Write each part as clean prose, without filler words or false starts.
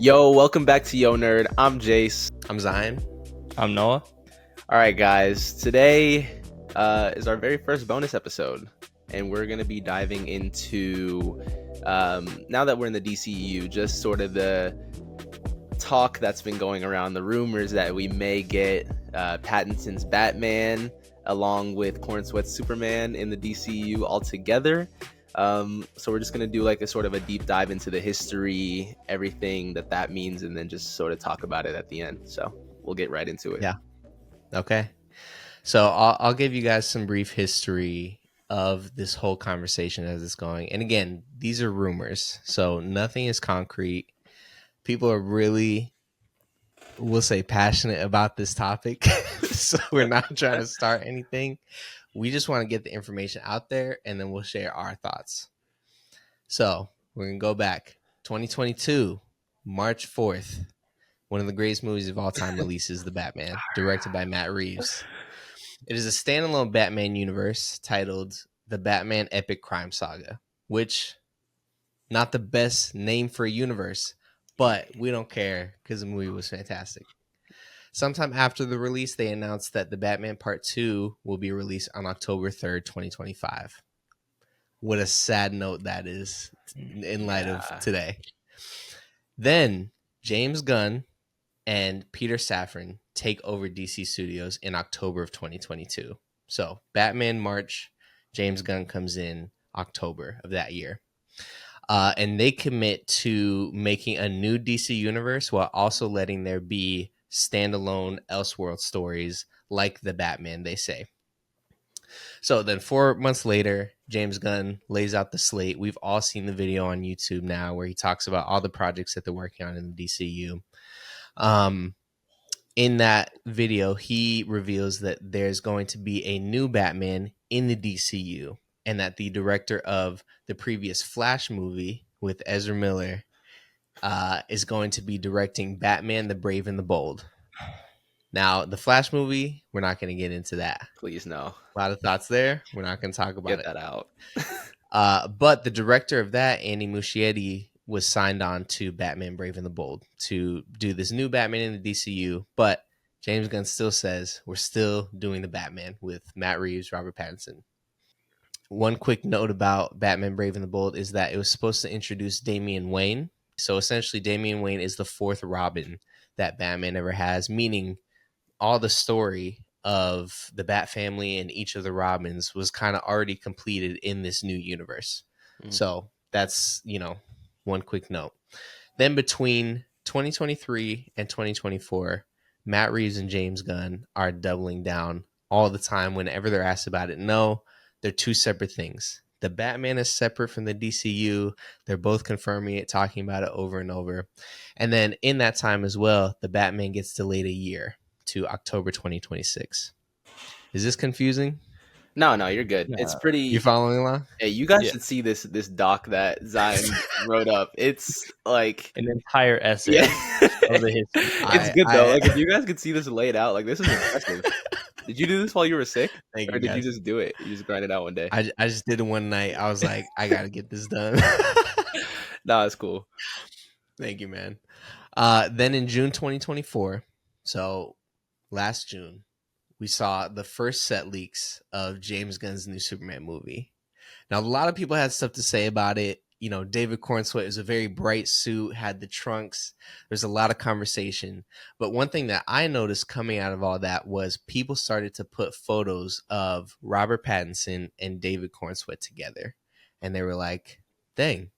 Yo, welcome back to Yo Nerd. I'm Jase. I'm Zion. I'm Noah. All right, guys. Today is our very first bonus episode, and we're going to be diving into, now that we're in the DCU, just sort of the talk that's been going around, the rumors that we may get Pattinson's Batman along with Corn Sweat's Superman in the DCU all together. So we're just going to do like a sort of a deep dive into the history, everything that means, and then just sort of talk about it at the end. So we'll get right into it. Yeah. Okay. So I'll give you guys some brief history of this whole conversation as it's going. And again, these are rumors, so nothing is concrete. People are really, we'll say, passionate about this topic. So we're not trying to start anything. We just want to get the information out there, and then we'll share our thoughts. So we're going to go back. 2022, March 4th. One of the greatest movies of all time releases The Batman, directed by Matt Reeves. It is a standalone Batman universe titled The Batman Epic Crime Saga, which, not the best name for a universe, but we don't care because the movie was fantastic. Sometime after the release, they announced that The Batman Part 2 will be released on October 3rd, 2025. What a sad note that is in light of today. Then James Gunn and Peter Safran take over DC Studios in October of 2022. So Batman March, James Gunn comes in October of that year. And they commit to making a new DC universe while also letting there be standalone Elseworld stories like the Batman, they say. So then 4 months later, James Gunn lays out the slate. We've all seen the video on YouTube now where he talks about all the projects that they're working on in the DCU. In that video, he reveals that there's going to be a new Batman in the DCU, and that the director of the previous Flash movie with Ezra Miller is going to be directing Batman the Brave and the Bold. Now, the Flash movie, we're not going to get into that. Please, no. A lot of thoughts there. We're not going to talk about Get it. that out. But the director of that, Andy Muschietti, was signed on to Batman Brave and the Bold to do this new Batman in the DCU. But James Gunn still says we're still doing the Batman with Matt Reeves, Robert Pattinson. One quick note about Batman Brave and the Bold is that it was supposed to introduce Damian Wayne. So essentially, Damian Wayne is the fourth Robin that Batman ever has, meaning all the story of the Bat family and each of the Robins was kind of already completed in this new universe. So that's, one quick note. Then between 2023 and 2024, Matt Reeves and James Gunn are doubling down all the time whenever they're asked about it. No, they're two separate things. The Batman is separate from the DCU. They're both confirming it, talking about it over and over. And then in that time as well, the Batman gets delayed a year to October 2026. Is this confusing? No, you're good. It's pretty. You following along? Hey, you guys should see this doc that Zion wrote up. It's like an entire essay of the history. It's good though. Like if you guys could see this laid out, like this is impressive. Did you do this while you were sick? Or did you just do it? You just grind it out one day? I just did it one night. I was like, I gotta get this done. Nah, it's cool. Thank you, man. Then in June 2024, so last June, we saw the first set leaks of James Gunn's new Superman movie. Now, a lot of people had stuff to say about it. David Cornsweet was a very bright suit, had the trunks. There's a lot of conversation. But one thing that I noticed coming out of all that was people started to put photos of Robert Pattinson and David Cornsweet together. And they were like, dang,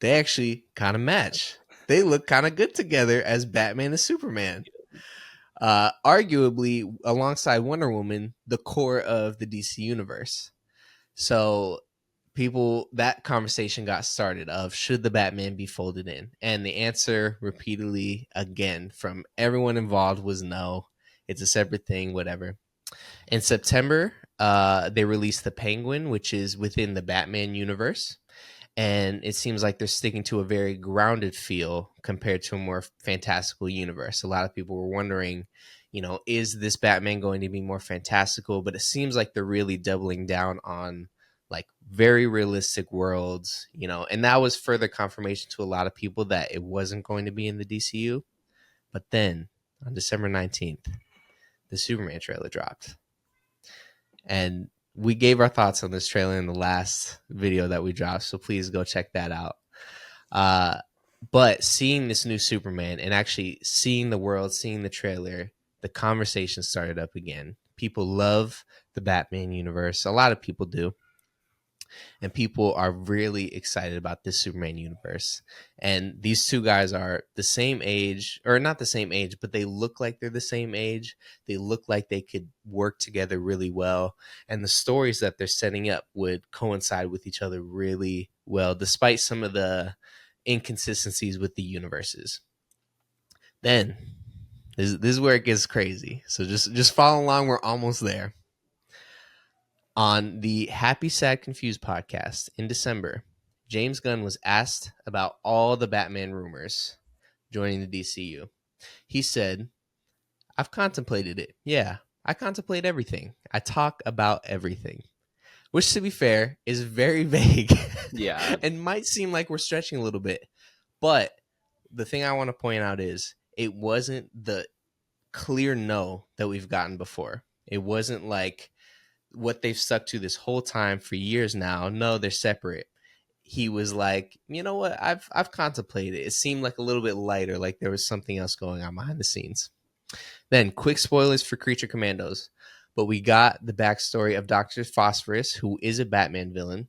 they actually kind of match. They look kind of good together as Batman and Superman. Arguably, alongside Wonder Woman, the core of the DC universe. So that conversation got started of should the Batman be folded in? And the answer repeatedly, again, from everyone involved was no. It's a separate thing, whatever. In September, they released the Penguin, which is within the Batman universe. And it seems like they're sticking to a very grounded feel compared to a more fantastical universe. A lot of people were wondering, is this Batman going to be more fantastical? But it seems like they're really doubling down on like very realistic worlds, you know, and that was further confirmation to a lot of people that it wasn't going to be in the DCU. But then on December 19th, the Superman trailer dropped. And we gave our thoughts on this trailer in the last video that we dropped, so please go check that out. But seeing this new Superman and actually seeing the world, seeing the trailer, the conversation started up again. People love the Batman universe. A lot of people do. And people are really excited about this Superman universe. And these two guys are the same age, or not the same age, but they look like they're the same age. They look like they could work together really well. And the stories that they're setting up would coincide with each other really well, despite some of the inconsistencies with the universes. Then, this is where it gets crazy. So just follow along. We're almost there. On the Happy, Sad, Confused podcast in December, James Gunn was asked about all the Batman rumors joining the DCU. He said, I've contemplated it. Yeah, I contemplate everything. I talk about everything. Which, to be fair, is very vague. Yeah. And might seem like we're stretching a little bit. But the thing I want to point out is it wasn't the clear no that we've gotten before. It wasn't like what they've stuck to this whole time for years now. No, they're separate. He was like, you know what? I've contemplated it. It seemed like a little bit lighter, like there was something else going on behind the scenes. Then, quick spoilers for Creature Commandos. But we got the backstory of Dr. Phosphorus, who is a Batman villain.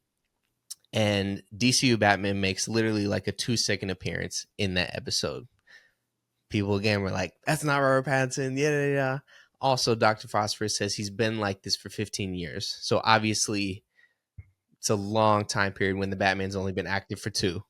And DCU Batman makes literally like a 2-second appearance in that episode. People again were like, that's not Robert Pattinson. Yeah. Also, Dr. Phosphorus says he's been like this for 15 years. So obviously, it's a long time period when the Batman's only been active for 2.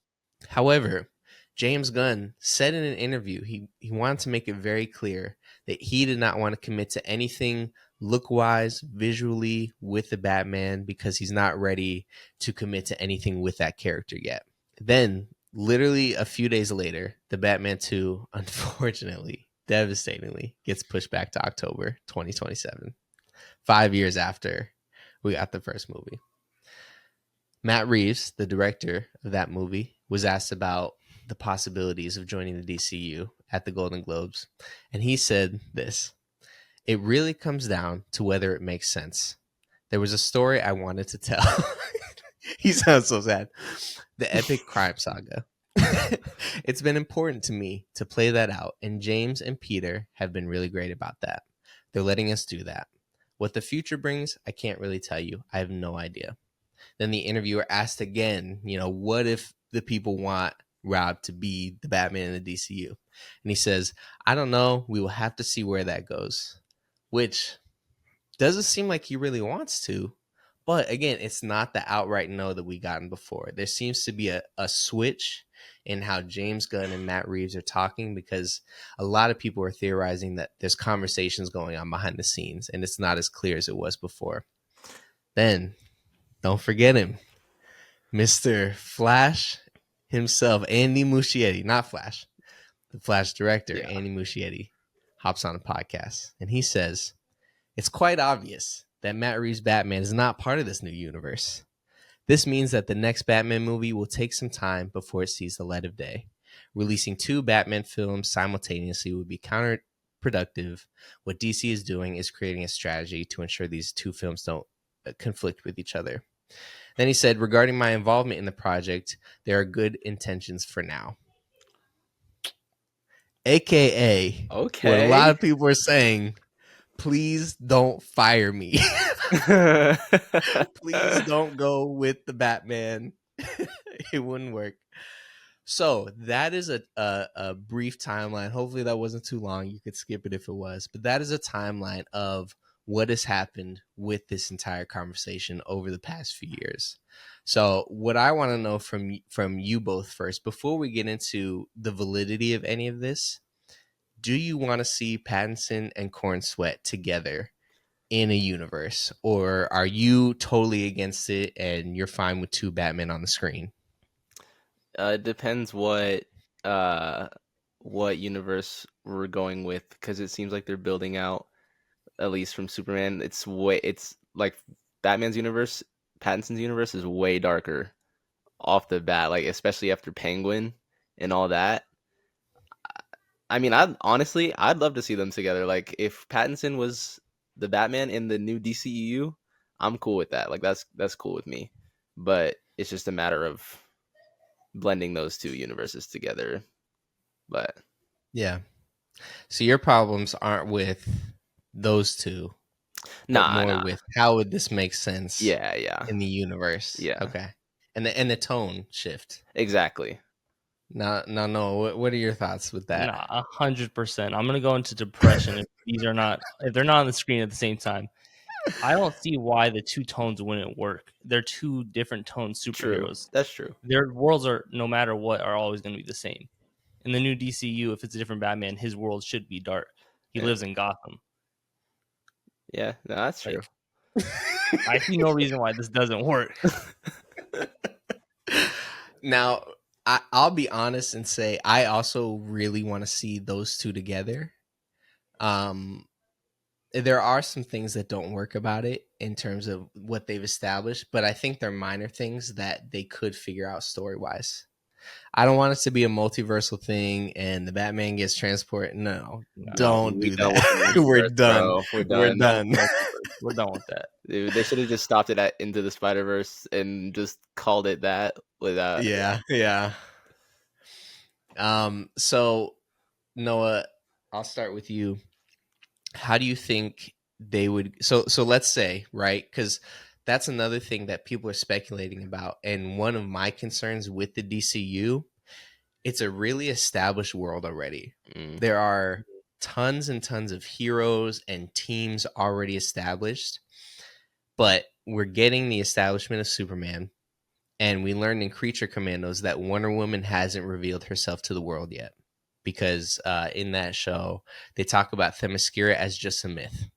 However, James Gunn said in an interview he wanted to make it very clear that he did not want to commit to anything look-wise, visually with the Batman because he's not ready to commit to anything with that character yet. Then, literally a few days later, the Batman 2, unfortunately, devastatingly, gets pushed back to October 2027, 5 years after we got the first movie. Matt Reeves, the director of that movie, was asked about the possibilities of joining the DCU at the Golden Globes, and he said this: it really comes down to whether it makes sense. There was a story I wanted to tell. He sounds so sad. The epic crime saga. It's been important to me to play that out, and James and Peter have been really great about that. They're letting us do that. What the future brings, I can't really tell you. I have no idea. Then the interviewer asked again, what if the people want Rob to be the Batman in the DCU? And he says, I don't know. We will have to see where that goes. Which doesn't seem like he really wants to. But again, it's not the outright no that we gotten before. There seems to be a switch in how James Gunn and Matt Reeves are talking, because a lot of people are theorizing that there's conversations going on behind the scenes and it's not as clear as it was before. Then, don't forget him, Mr. Flash himself, Andy Muschietti, not Flash, the Flash director, Andy Muschietti, hops on a podcast and he says, it's quite obvious that Matt Reeves' Batman is not part of this new universe. This means that the next Batman movie will take some time before it sees the light of day. Releasing 2 Batman films simultaneously would be counterproductive. What DC is doing is creating a strategy to ensure these 2 films don't conflict with each other. Then he said, regarding my involvement in the project, there are good intentions for now. AKA, what a lot of people are saying, please don't fire me. Please don't go with the Batman. It wouldn't work. So that is a brief timeline. Hopefully that wasn't too long. You could skip it if it was. But that is a timeline of what has happened with this entire conversation over the past few years. So what I want to know from you both first, before we get into the validity of any of this, do you want to see Pattinson and Corn Sweat together in a universe, or are you totally against it and you're fine with 2 Batmen on the screen? It depends what universe we're going with, because it seems like they're building out, at least from Superman. It's like Batman's universe Pattinson's universe is way darker off the bat, like especially after Penguin and all that. I mean, I'd love to see them together. Like if Pattinson was the Batman in the new DCU, I'm cool with that. Like that's cool with me. But it's just a matter of blending those two universes together. But Yeah. So your problems aren't with those two, but more nah. with how would this make sense Yeah. in the universe? Yeah. Okay. And the tone shift. Exactly. No. What are your thoughts with that? Nah, 100%. I'm gonna go into depression if they're not on the screen at the same time. I don't see why the two tones wouldn't work. They're two different tone True. superheroes. That's true. Their worlds are, no matter what, are always going to be the same. In the new DCU, if it's a different Batman, his world should be dark. He lives in Gotham. Yeah, no, that's true. I see no reason why this doesn't work. Now, I'll be honest and say I also really want to see those two together. There are some things that don't work about it in terms of what they've established, but I think they're minor things that they could figure out story-wise. I don't want it to be a multiversal thing and the Batman gets transported. No, don't do that. We're done. We're done. We're done with that. Dude, they should have just stopped it at Into the Spider-Verse and just called it that without. Yeah. So Noah, I'll start with you. How do you think they would so let's say, right? Because that's another thing that people are speculating about. And one of my concerns with the DCU, it's a really established world already. There are tons and tons of heroes and teams already established, but we're getting the establishment of Superman, and we learned in Creature Commandos that Wonder Woman hasn't revealed herself to the world yet, because in that show they talk about Themyscira as just a myth.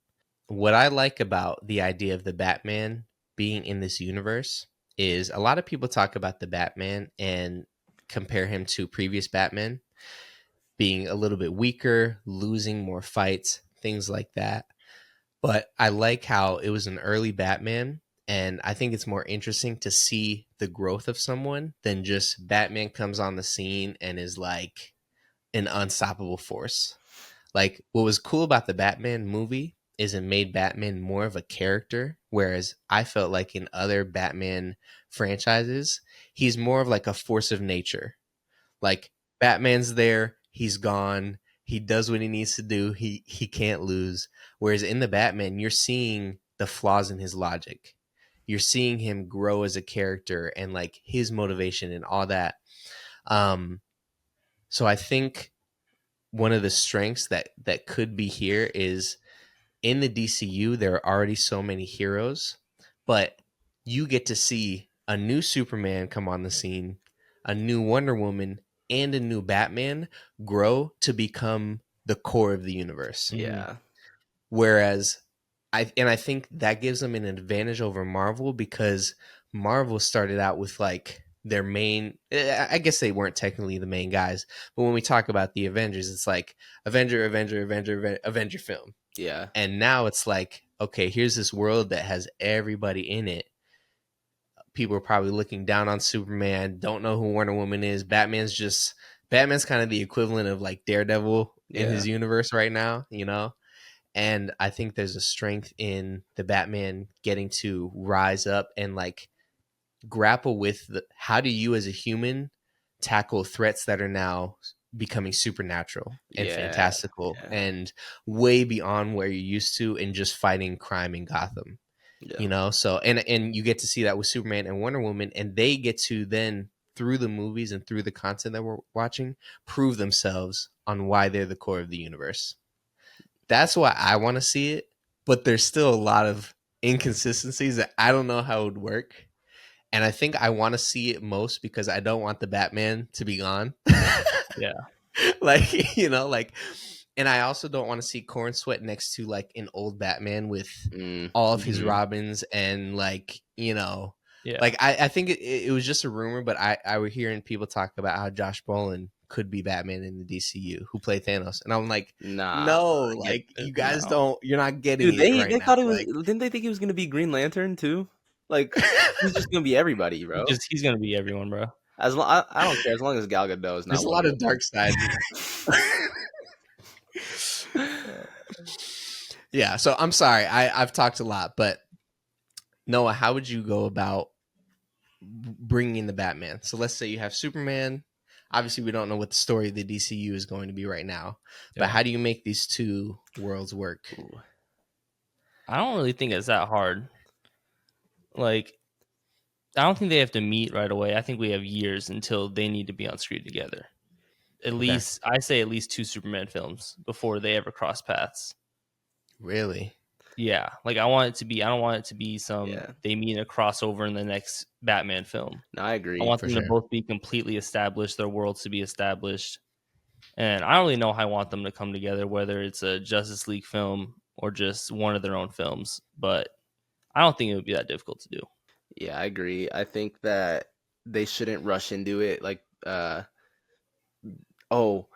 What I like about the idea of the Batman being in this universe is a lot of people talk about the Batman and compare him to previous Batman being a little bit weaker, losing more fights, things like that. But I like how it was an early Batman, and I think it's more interesting to see the growth of someone than just Batman comes on the scene and is like an unstoppable force. Like, what was cool about the Batman movie is it made Batman more of a character, whereas I felt like in other Batman franchises, he's more of like a force of nature. Like, Batman's there, he's gone, he does what he needs to do, he can't lose. Whereas in the Batman, you're seeing the flaws in his logic. You're seeing him grow as a character and like his motivation and all that. So I think one of the strengths that could be here is in the DCU, there are already so many heroes, but you get to see a new Superman come on the scene, a new Wonder Woman, and a new Batman grow to become the core of the universe. Yeah. Whereas I think that gives them an advantage over Marvel, because Marvel started out with like their main, I guess they weren't technically the main guys, but when we talk about the Avengers, it's like Avenger film. Yeah. And now it's like, okay, here's this world that has everybody in it. People are probably looking down on Superman, don't know who Wonder Woman is. Batman's kind of the equivalent of like Daredevil in his universe right now, you know? And I think there's a strength in the Batman getting to rise up and like grapple with how do you as a human tackle threats that are now becoming supernatural and fantastical and way beyond where you're used to, and just fighting crime in Gotham. You know, so and you get to see that with Superman and Wonder Woman, and they get to then, through the movies and through the content that we're watching, prove themselves on why they're the core of the universe. That's why I want to see it, but there's still a lot of inconsistencies that I don't know how it would work. And I think I want to see it most because I don't want the Batman to be gone. Yeah. Like, you know, like, and I also don't want to see Corn Sweat next to like an old Batman with all of his Robins and like, you know, like I think it was just a rumor, but I were hearing people talk about how Josh Brolin could be Batman in the DCU, who played Thanos, and I'm like, no, like you guys don't, you're not getting it. They thought it was. Didn't they think he was gonna be Green Lantern too? Like he's just gonna be everybody, bro. He's gonna be everyone, bro. I don't care as long as Gal Gadot is There's not a lot Wonder of dark side. Woman. Yeah, so I'm sorry. I've talked a lot, but Noah, how would you go about bringing in the Batman? So let's say you have Superman. Obviously, we don't know what the story of the DCU is going to be right now, but how do you make these two worlds work? Ooh. I don't really think it's that hard. Like, I don't think they have to meet right away. I think we have years until they need to be on screen together. At least, I say at least 2 Superman films before they ever cross paths. Really? Yeah, like I don't want it to be some Yeah. they meet in a crossover in the next Batman film. No, I agree. I want for them sure. to both be completely established, their worlds to be established. And I don't really know how I want them to come together, whether it's a Justice League film or just one of their own films. But I don't think it would be that difficult to do. Yeah, I agree. I think that they shouldn't rush into it. Like, oh,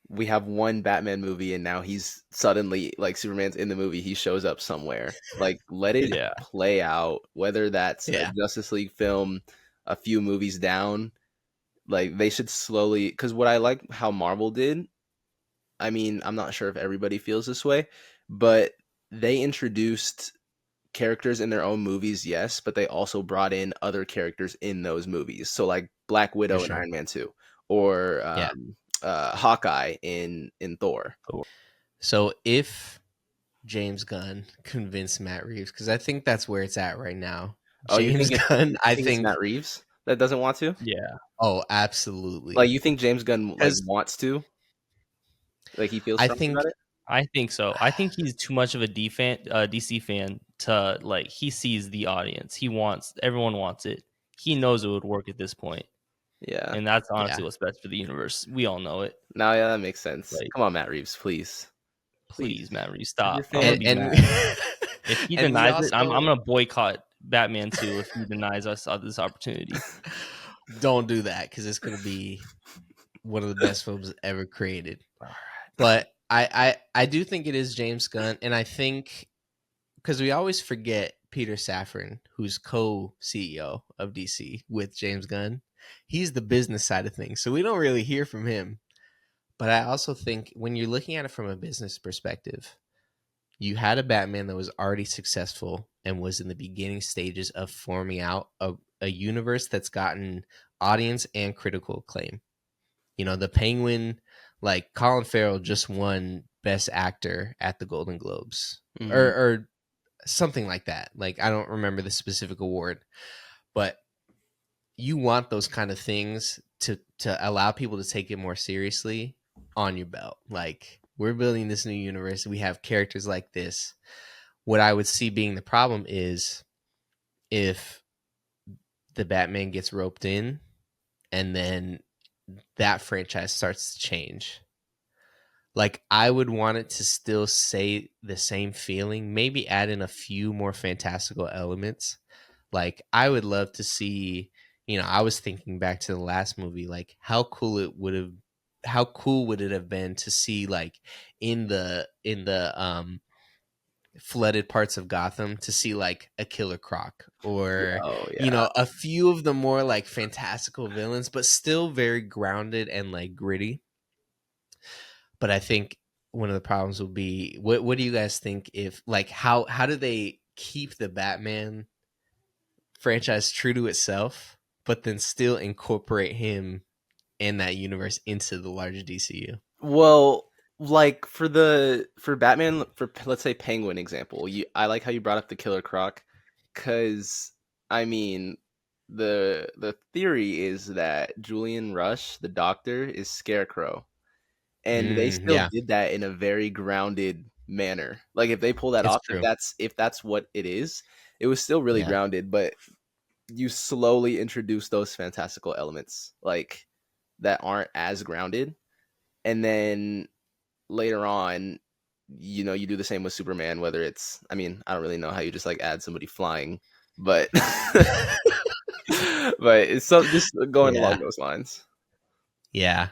we have one Batman movie and now he's suddenly like Superman's in the movie. He shows up somewhere. Like, let it Yeah. play out. Whether that's a Yeah. Justice League film, a few movies down. Like, they should slowly. Because what I like how Marvel did. I mean, I'm not sure if everybody feels this way, but they introduced characters in their own movies, yes, but they also brought in other characters in those movies. So like Black Widow in sure. Iron Man 2 or Yeah. Hawkeye in Thor. So if James Gunn convinced Matt Reeves, because I think that's where it's at right now. Oh, you James think Gunn, I it's think. Matt Reeves that doesn't want to? Yeah. Oh, absolutely. Like, you think James Gunn like 'Cause wants to? Like, he feels I strongly think about it? I think so. I think he's too much of a DC fan to like. He sees the audience. Everyone wants it. He knows it would work at this point, Yeah. and that's honestly Yeah. what's best for the universe. We all know it. No, yeah, that makes sense. Like, Come on, Matt Reeves, please. please, Matt Reeves, Your stop. I'm gonna fan. be and mad. If he and we denies it, I'm also gonna boycott Batman 2 if he denies us this opportunity. don't do that because it's going to be one of the best films ever created. But I do think it is James Gunn, and I think because we always forget Peter Safran, who's co-CEO of DC with James Gunn. He's the business side of things, so we don't really hear from him. But I also think when you're looking at it from a business perspective, you had a Batman that was already successful and was in the beginning stages of forming out a universe that's gotten audience and critical acclaim. You know, the Penguin, like Colin Farrell just won Best Actor at the Golden Globes Mhm. or something like that. Like, I don't remember the specific award, but you want those kind of things to allow people to take it more seriously on your belt. Like, we're building this new universe. We have characters like this. What I would see being the problem is if the Batman gets roped in and then that franchise starts to change. Like, I would want it to still say the same feeling, maybe add in a few more fantastical elements. Like, I would love to see, I was thinking back to the last movie, like how cool would it have been to see, like, in the flooded parts of Gotham, to see like a Killer Croc or Oh yeah. a few of the more like fantastical villains, but still very grounded and like gritty. But I think one of the problems will be, what do you guys think, if like how do they keep the Batman franchise true to itself, but then still incorporate him and that universe into the larger DCU? Well, like for Batman, for let's say Penguin example, I like how you brought up the Killer Croc, because I mean the theory is that Julian Rush, the Doctor, is Scarecrow, and they still Yeah, did that in a very grounded manner. Like, if they pull that it's off, true. if that's what it is, it was still really Yeah. grounded, but you slowly introduce those fantastical elements like that aren't as grounded, and then later on, you do the same with Superman, whether it's, I mean, I don't really know how you just like add somebody flying, but but it's so just going Yeah. along those lines. Yeah.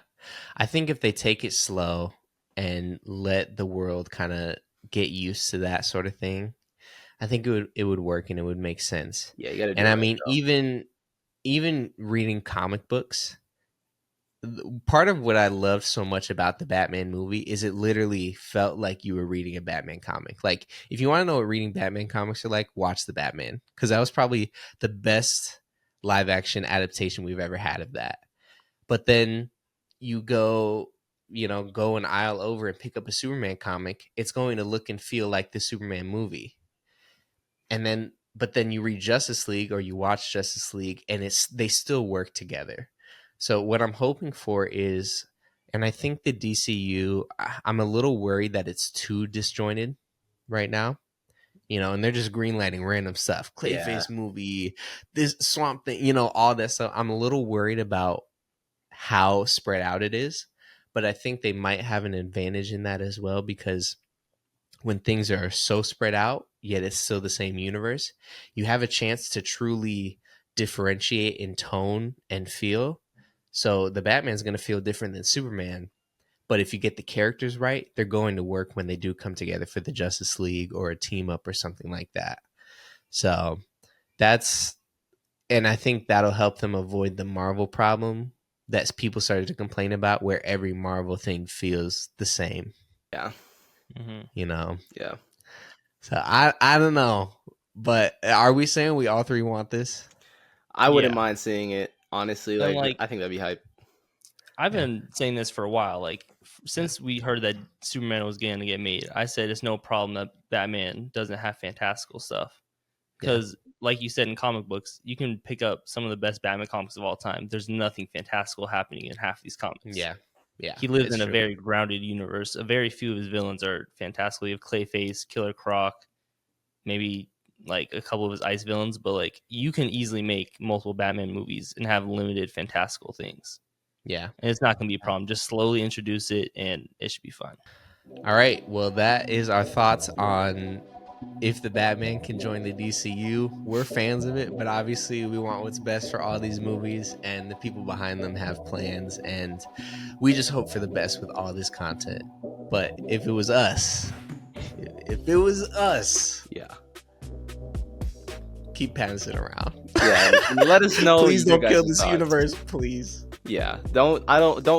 I think if they take it slow and let the world kind of get used to that sort of thing, I think it would work and it would make sense. Yeah, you got to do And it I right, mean, though. even reading comic books, part of what I loved so much about the Batman movie is it literally felt like you were reading a Batman comic. Like, if you want to know what reading Batman comics are like, watch the Batman, because that was probably the best live action adaptation we've ever had of that. But then you go an aisle over and pick up a Superman comic, it's going to look and feel like the Superman movie. But then you read Justice League or you watch Justice League, and they still work together. So what I'm hoping for is, and I think the DCU, I'm a little worried that it's too disjointed right now. And they're just greenlighting random stuff, Clayface movie, this Swamp Thing, all that stuff. I'm a little worried about how spread out it is, but I think they might have an advantage in that as well, because when things are so spread out, yet it's still the same universe, you have a chance to truly differentiate in tone and feel. So the Batman's going to feel different than Superman, but if you get the characters right, they're going to work when they do come together for the Justice League or a team up or something like that. So and I think that'll help them avoid the Marvel problem that people started to complain about, where every Marvel thing feels the same. Yeah. Yeah. So I don't know, but are we saying we all three want this? I wouldn't mind seeing it, honestly. Like, I think that'd be hype. I've been saying this for a while. Like, since we heard that Superman was going to get made, I said it's no problem that Batman doesn't have fantastical stuff. Because, like you said, in comic books, you can pick up some of the best Batman comics of all time. There's nothing fantastical happening in half these comics. Yeah. He lives in a very grounded universe. A very few of his villains are fantastical. You have Clayface, Killer Croc, maybe like a couple of his ice villains, but like you can easily make multiple Batman movies and have limited fantastical things. Yeah. And it's not going to be a problem. Just slowly introduce it and it should be fine. All right. Well, that is our thoughts on if the Batman can join the DCU. We're fans of it, but obviously we want what's best for all these movies, and the people behind them have plans, and we just hope for the best with all this content. But if it was us, yeah, keep Pattinson around. Yeah, and let us know. Please don't kill this universe, please. Yeah, don't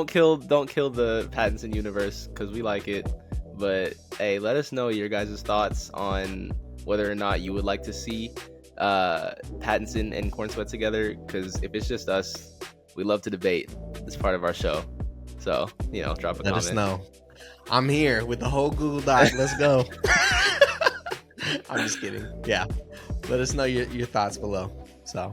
kill the Pattinson universe, because we like it. But hey, let us know your guys' thoughts on whether or not you would like to see Pattinson and Corn Sweat together. Because if it's just us, we love to debate. It's part of our show. So, drop a comment. Let us know. I'm here with the whole Google Doc. Let's go. I'm just kidding. Yeah. Let us know your thoughts below. So.